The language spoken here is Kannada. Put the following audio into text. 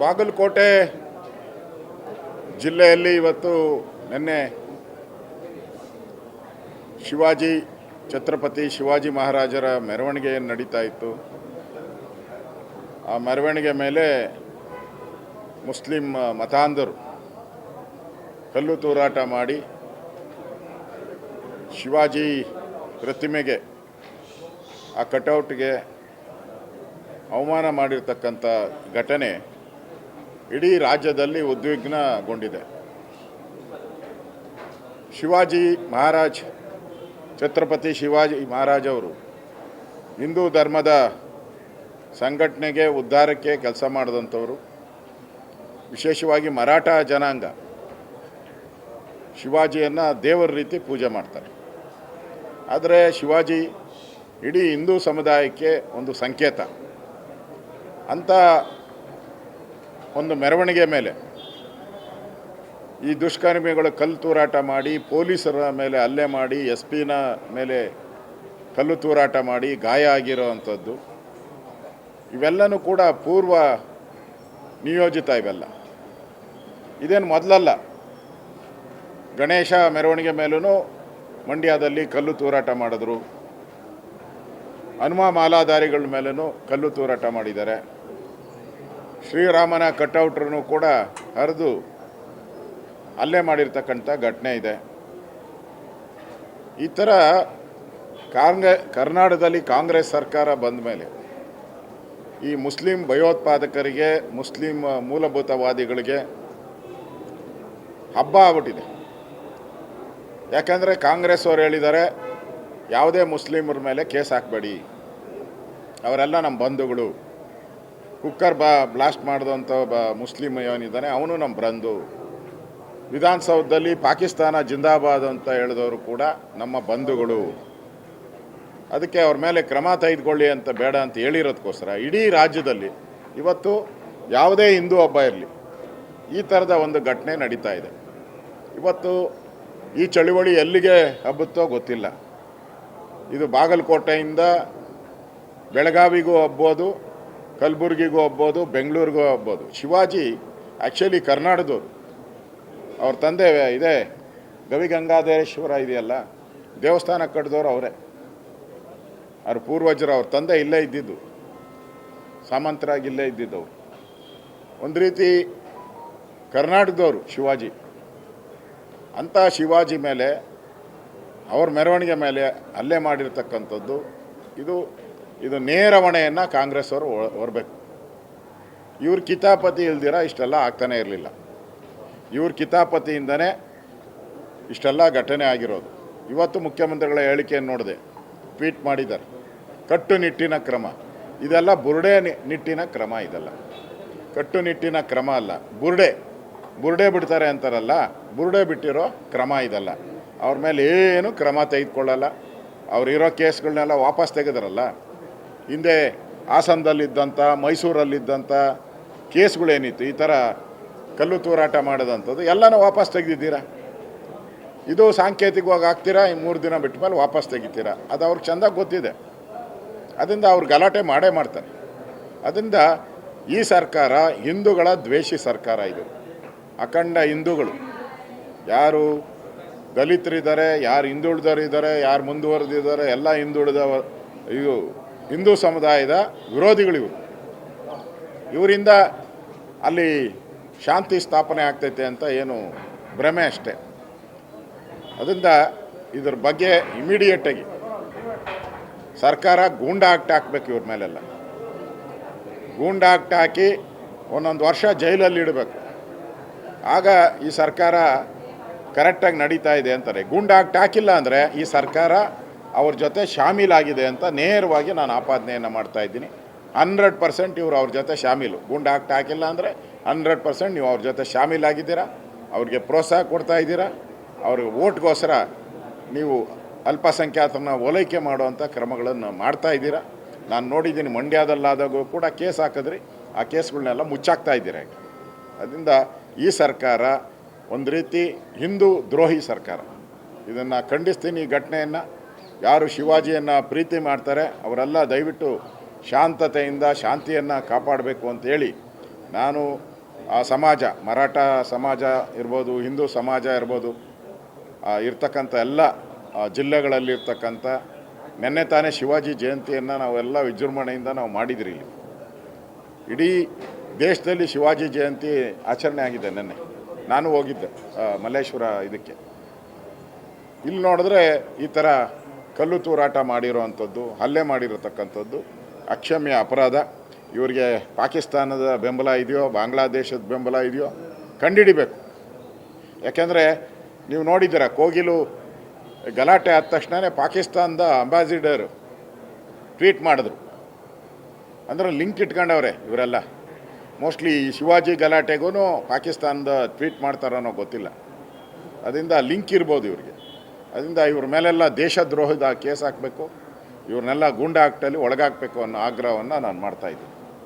ಬಾಗಲಕೋಟೆ ಜಿಲ್ಲೆಯಲ್ಲಿ ಇವತ್ತು ನಿನ್ನೆ ಛತ್ರಪತಿ ಶಿವಾಜಿ ಮಹಾರಾಜರ ಮೆರವಣಿಗೆ ನಡೀತಾ ಇತ್ತು. ಆ ಮೆರವಣಿಗೆ ಮೇಲೆ ಮುಸ್ಲಿಂ ಮತಾಂಧರು ಕಲ್ಲು ತೂರಾಟ ಮಾಡಿ ಶಿವಾಜಿ ಪ್ರತಿಮೆಗೆ, ಆ ಕಟೌಟ್ಗೆ ಅವಮಾನ ಮಾಡಿರ್ತಕ್ಕಂಥ ಘಟನೆ ಇಡೀ ರಾಜ್ಯದಲ್ಲಿ ಉದ್ವಿಗ್ನಗೊಂಡಿದೆ. ಛತ್ರಪತಿ ಶಿವಾಜಿ ಮಹಾರಾಜ್ ಅವರು ಹಿಂದೂ ಧರ್ಮದ ಸಂಘಟನೆಗೆ, ಉದ್ಧಾರಕ್ಕೆ ಕೆಲಸ ಮಾಡಿದಂಥವರು. ವಿಶೇಷವಾಗಿ ಮರಾಠ ಜನಾಂಗ ಶಿವಾಜಿಯನ್ನು ದೇವರ ರೀತಿ ಪೂಜೆ ಮಾಡ್ತಾರೆ. ಆದರೆ ಶಿವಾಜಿ ಇಡೀ ಹಿಂದೂ ಸಮುದಾಯಕ್ಕೆ ಒಂದು ಸಂಕೇತ. ಅಂಥ ಒಂದು ಮೆರವಣಿಗೆ ಮೇಲೆ ಈ ದುಷ್ಕರ್ಮಿಗಳು ಕಲ್ಲು ತೂರಾಟ ಮಾಡಿ, ಪೊಲೀಸರ ಮೇಲೆ ಹಲ್ಲೆ ಮಾಡಿ, SP ಮೇಲೆ ಕಲ್ಲು ತೂರಾಟ ಮಾಡಿ ಗಾಯ ಆಗಿರೋವಂಥದ್ದು, ಇವೆಲ್ಲನೂ ಕೂಡ ಪೂರ್ವ ನಿಯೋಜಿತ. ಇದೇನು ಮೊದಲಲ್ಲ. ಗಣೇಶ ಮೆರವಣಿಗೆ ಮೇಲೂ ಮಂಡ್ಯದಲ್ಲಿ ಕಲ್ಲು ತೂರಾಟ ಮಾಡಿದ್ರು. ಹನುಮ ಮಾಲಾಧಾರಿಗಳ ಮೇಲೂ ಕಲ್ಲು ತೂರಾಟ ಮಾಡಿದ್ದಾರೆ. ಶ್ರೀರಾಮನ ಕಟೌಟ್ರನ್ನು ಕೂಡ ಹರಿದು ಹಲ್ಲೆ ಮಾಡಿರ್ತಕ್ಕಂಥ ಘಟನೆ ಇದೆ. ಈ ಥರ ಕರ್ನಾಟಕದಲ್ಲಿ ಕಾಂಗ್ರೆಸ್ ಸರ್ಕಾರ ಬಂದ ಮೇಲೆ ಈ ಮುಸ್ಲಿಂ ಭಯೋತ್ಪಾದಕರಿಗೆ, ಮುಸ್ಲಿಂ ಮೂಲಭೂತವಾದಿಗಳಿಗೆ ಹಬ್ಬ ಆಗ್ಬಿಟ್ಟಿದೆ. ಯಾಕಂದರೆ ಕಾಂಗ್ರೆಸ್ ಅವರು ಹೇಳಿದ್ದಾರೆ, ಯಾವುದೇ ಮುಸ್ಲಿಮರ ಮೇಲೆ ಕೇಸ್ ಹಾಕಬೇಡಿ, ಅವರೆಲ್ಲ ನಮ್ಮ ಬಂಧುಗಳು. ಕುಕ್ಕರ್ ಬ್ಲಾಸ್ಟ್ ಮಾಡಿದಂಥ ಮುಸ್ಲಿಂ ಏನಿದ್ದಾನೆ ಅವನು ನಮ್ಮ ಬಂಧು. ವಿಧಾನಸೌಧದಲ್ಲಿ ಪಾಕಿಸ್ತಾನ ಜಿಂದಾಬಾದ್ ಅಂತ ಹೇಳಿದವರು ಕೂಡ ನಮ್ಮ ಬಂಧುಗಳು. ಅದಕ್ಕೆ ಅವ್ರ ಮೇಲೆ ಕ್ರಮ ತೆಗೆದುಕೊಳ್ಳಿ ಅಂತ ಬೇಡ ಅಂತ ಹೇಳಿರೋದಕ್ಕೋಸ್ಕರ ಇಡೀ ರಾಜ್ಯದಲ್ಲಿ ಇವತ್ತು ಯಾವುದೇ ಹಿಂದೂ ಹಬ್ಬ ಇರಲಿ, ಈ ಥರದ ಒಂದು ಘಟನೆ ನಡೀತಾ ಇದೆ. ಇವತ್ತು ಈ ಚಳುವಳಿ ಎಲ್ಲಿಗೆ ಹಬ್ಬುತ್ತೋ ಗೊತ್ತಿಲ್ಲ. ಇದು ಬಾಗಲಕೋಟೆಯಿಂದ ಬೆಳಗಾವಿಗೂ ಹಬ್ಬೋದು, ಕಲಬುರಗಿಗೂ ಹಬ್ಬೋದು, ಬೆಂಗಳೂರಿಗೂ ಹಬ್ಬೋದು. ಶಿವಾಜಿ ಆ್ಯಕ್ಚುಲಿ ಕರ್ನಾಟಕದವರು. ಅವ್ರ ತಂದೆ ಇದೆ ಗವಿಗಂಗಾಧರೇಶ್ವರ ಇದೆಯಲ್ಲ, ದೇವಸ್ಥಾನ ಕಟ್ಟಿದವರು ಅವರೇ. ಅವ್ರ ಪೂರ್ವಜರು, ಅವ್ರ ತಂದೆ ಇಲ್ಲೇ ಇದ್ದಿದ್ದು, ಸಾಮಂತರಾಗಿ ಇಲ್ಲೇ ಇದ್ದಿದ್ದವರು. ಒಂದು ರೀತಿ ಕರ್ನಾಟಕದವರು ಶಿವಾಜಿ. ಅಂಥ ಶಿವಾಜಿ ಮೇಲೆ, ಅವ್ರ ಮೆರವಣಿಗೆ ಮೇಲೆ ಹಲ್ಲೆ ಮಾಡಿರ್ತಕ್ಕಂಥದ್ದು ಇದು ನೇರ ಹೊಣೆಯನ್ನು ಕಾಂಗ್ರೆಸ್ ಅವರು ಹೊರಬೇಕು. ಇವ್ರ ಕಿತಾಪತಿ ಇಲ್ದಿರ ಇಷ್ಟೆಲ್ಲ ಆಗ್ತಾನೆ ಇರಲಿಲ್ಲ. ಇವ್ರ ಕಿತಾಪತಿಯಿಂದನೇ ಇಷ್ಟೆಲ್ಲ ಘಟನೆ ಆಗಿರೋದು. ಇವತ್ತು ಮುಖ್ಯಮಂತ್ರಿಗಳ ಹೇಳಿಕೆಯನ್ನು ನೋಡಿದೆ, ಟ್ವೀಟ್ ಮಾಡಿದ್ದಾರೆ, ಕಟ್ಟುನಿಟ್ಟಿನ ಕ್ರಮ. ಇದೆಲ್ಲ ಬುರುಡೆ ನಿಟ್ಟಿನ ಕ್ರಮ. ಇದೆಲ್ಲ ಕಟ್ಟುನಿಟ್ಟಿನ ಕ್ರಮ ಅಲ್ಲ, ಬುರುಡೆ ಬಿಡ್ತಾರೆ ಅಂತಾರಲ್ಲ, ಬುರುಡೆ ಬಿಟ್ಟಿರೋ ಕ್ರಮ ಇದೆಲ್ಲ. ಅವ್ರ ಮೇಲೆ ಏನು ಕ್ರಮ ತೆಗೆದುಕೊಳ್ಳಲ್ಲ. ಅವರಿರೋ ಕೇಸ್ಗಳನ್ನೆಲ್ಲ ವಾಪಸ್ ತೆಗೆದ್ರಲ್ಲ. ಹಿಂದೆ ಹಾಸನದಲ್ಲಿದ್ದಂಥ, ಮೈಸೂರಲ್ಲಿದ್ದಂಥ ಕೇಸ್ಗಳೇನಿತ್ತು, ಈ ಥರ ಕಲ್ಲು ತೂರಾಟ ಮಾಡೋದಂಥದ್ದು ಎಲ್ಲನೂ ವಾಪಸ್ ತೆಗೆದಿದ್ದೀರಾ. ಇದು ಸಾಂಕೇತಿಕವಾಗಿ ಆಗ್ತೀರಾ, 3 ದಿನ ಬಿಟ್ಟ ಮೇಲೆ ವಾಪಸ್ ತೆಗಿತೀರಾ. ಅದು ಅವ್ರಿಗೆ ಚೆಂದಾಗಿ ಗೊತ್ತಿದೆ. ಅದರಿಂದ ಅವ್ರು ಗಲಾಟೆ ಮಾಡೇ ಮಾಡ್ತಾರೆ. ಅದರಿಂದ ಈ ಸರ್ಕಾರ ಹಿಂದೂಗಳ ದ್ವೇಷಿ ಸರ್ಕಾರ. ಇದು ಅಖಂಡ ಹಿಂದೂಗಳು, ಯಾರು ದಲಿತರಿದ್ದಾರೆ, ಯಾರು ಹಿಂದುಳಿದವರಿದ್ದಾರೆ, ಯಾರು ಮುಂದುವರೆದಿದ್ದಾರೆ, ಎಲ್ಲ ಹಿಂದೂ ಸಮುದಾಯದ ವಿರೋಧಿಗಳಿವರು. ಇವರಿಂದ ಅಲ್ಲಿ ಶಾಂತಿ ಸ್ಥಾಪನೆ ಆಗ್ತೈತೆ ಅಂತ ಏನು ಭ್ರಮೆ ಅಷ್ಟೇ. ಅದರಿಂದ ಇದ್ರ ಬಗ್ಗೆ ಇಮಿಡಿಯೇಟಾಗಿ ಸರ್ಕಾರ ಗೂಂಡಾ ಆಕ್ಟ್ ಹಾಕಬೇಕು. ಇವ್ರ ಮೇಲೆಲ್ಲ ಗೂಂಡಾ ಆಕ್ಟ್ ಹಾಕಿ 1 ವರ್ಷ ಜೈಲಲ್ಲಿ ಇಡಬೇಕು. ಆಗ ಈ ಸರ್ಕಾರ ಕರೆಕ್ಟಾಗಿ ನಡೀತಾ ಇದೆ ಅಂತಾರೆ. ಗೂಂಡಾ ಆಕ್ಟ್ ಹಾಕಿಲ್ಲ ಅಂದರೆ ಈ ಸರ್ಕಾರ ಅವ್ರ ಜೊತೆ ಶಾಮೀಲಾಗಿದೆ ಅಂತ ನೇರವಾಗಿ ನಾನು ಆಪಾದನೆಯನ್ನು ಮಾಡ್ತಾಯಿದ್ದೀನಿ. 100% ಇವರು ಅವ್ರ ಜೊತೆ ಶಾಮೀಲು. ಗೂಂಡಾ ಆಕ್ಟ್ ಹಾಕಿಲ್ಲ ಅಂದರೆ 100% ನೀವು ಅವ್ರ ಜೊತೆ ಶಾಮೀಲಾಗಿದ್ದೀರಾ. ಅವ್ರಿಗೆ ಪ್ರೋತ್ಸಾಹ ಕೊಡ್ತಾ ಇದ್ದೀರಾ. ಅವ್ರಿಗೆ ಓಟ್ಗೋಸ್ಕರ ನೀವು ಅಲ್ಪಸಂಖ್ಯಾತರನ್ನ ಓಲೈಕೆ ಮಾಡುವಂಥ ಕ್ರಮಗಳನ್ನು ಮಾಡ್ತಾ ಇದ್ದೀರಾ. ನಾನು ನೋಡಿದ್ದೀನಿ, ಮಂಡ್ಯದಲ್ಲಾದಾಗೂ ಕೂಡ ಕೇಸ್ ಹಾಕಿದ್ರಿ, ಆ ಕೇಸ್ಗಳನ್ನೆಲ್ಲ ಮುಚ್ಚಾಕ್ತಾ ಇದ್ದೀರಾ. ಅದರಿಂದ ಈ ಸರ್ಕಾರ ಒಂದು ರೀತಿ ಹಿಂದೂ ದ್ರೋಹಿ ಸರ್ಕಾರ. ಇದನ್ನು ಖಂಡಿಸ್ತೀನಿ. ಈ ಘಟನೆಯನ್ನು ಯಾರು ಶಿವಾಜಿಯನ್ನು ಪ್ರೀತಿ ಮಾಡ್ತಾರೆ ಅವರೆಲ್ಲ ದಯವಿಟ್ಟು ಶಾಂತತೆಯಿಂದ ಶಾಂತಿಯನ್ನು ಕಾಪಾಡಬೇಕು ಅಂತೇಳಿ ನಾನು ಆ ಸಮಾಜ, ಮರಾಠ ಸಮಾಜ ಇರ್ಬೋದು, ಹಿಂದೂ ಸಮಾಜ ಇರ್ಬೋದು, ಇರ್ತಕ್ಕಂಥ ಎಲ್ಲ ಜಿಲ್ಲೆಗಳಲ್ಲಿರ್ತಕ್ಕಂಥ ನೆನ್ನೆ ತಾನೇ ಶಿವಾಜಿ ಜಯಂತಿಯನ್ನು ನಾವೆಲ್ಲ ವಿಜೃಂಭಣೆಯಿಂದ ನಾವು ಮಾಡಿದ್ರಿ. ಇಲ್ಲಿ ಇಡೀ ದೇಶದಲ್ಲಿ ಶಿವಾಜಿ ಜಯಂತಿ ಆಚರಣೆ ಆಗಿದೆ. ನೆನ್ನೆ ನಾನು ಹೋಗಿದ್ದೆ ಮಲ್ಲೇಶ್ವರ ಇದಕ್ಕೆ. ಇಲ್ಲಿ ನೋಡಿದ್ರೆ ಈ ಥರ ಕಲ್ಲು ತೂರಾಟ ಮಾಡಿರೋವಂಥದ್ದು, ಹಲ್ಲೆ ಮಾಡಿರತಕ್ಕಂಥದ್ದು ಅಕ್ಷಮ್ಯ ಅಪರಾಧ. ಇವರಿಗೆ ಪಾಕಿಸ್ತಾನದ ಬೆಂಬಲ ಇದೆಯೋ, ಬಾಂಗ್ಲಾದೇಶದ ಬೆಂಬಲ ಇದೆಯೋ ಕಂಡುಹಿಡಿಬೇಕು. ಯಾಕೆಂದರೆ ನೀವು ನೋಡಿದ್ದೀರ, ಕೋಗಿಲು ಗಲಾಟೆ ಆದ ತಕ್ಷಣ ಪಾಕಿಸ್ತಾನದ ಅಂಬಾಸಿಡರ್ ಟ್ವೀಟ್ ಮಾಡಿದ್ರು. ಅಂದರೆ ಲಿಂಕ್ ಇಟ್ಕೊಂಡವ್ರೆ ಇವರೆಲ್ಲ. ಮೋಸ್ಟ್ಲಿ ಈ ಶಿವಾಜಿ ಗಲಾಟೆಗೂ ಪಾಕಿಸ್ತಾನದ ಟ್ವೀಟ್ ಮಾಡ್ತಾರೋ ಗೊತ್ತಿಲ್ಲ. ಅದರಿಂದ ಲಿಂಕ್ ಇರ್ಬೋದು ಇವ್ರಿಗೆ. ಅದರಿಂದ ಇವ್ರ ಮೇಲೆಲ್ಲ ದೇಶದ್ರೋಹದ ಕೇಸ್ ಹಾಕಬೇಕು, ಇವ್ರನ್ನೆಲ್ಲ ಗೂಂಡಾ ಆಕ್ಟಲ್ಲಿ ಒಳಗಾಕಬೇಕು ಅನ್ನೋ ಆಗ್ರಹವನ್ನು ನಾನು ಮಾಡ್ತಾಯಿದ್ದೀನಿ.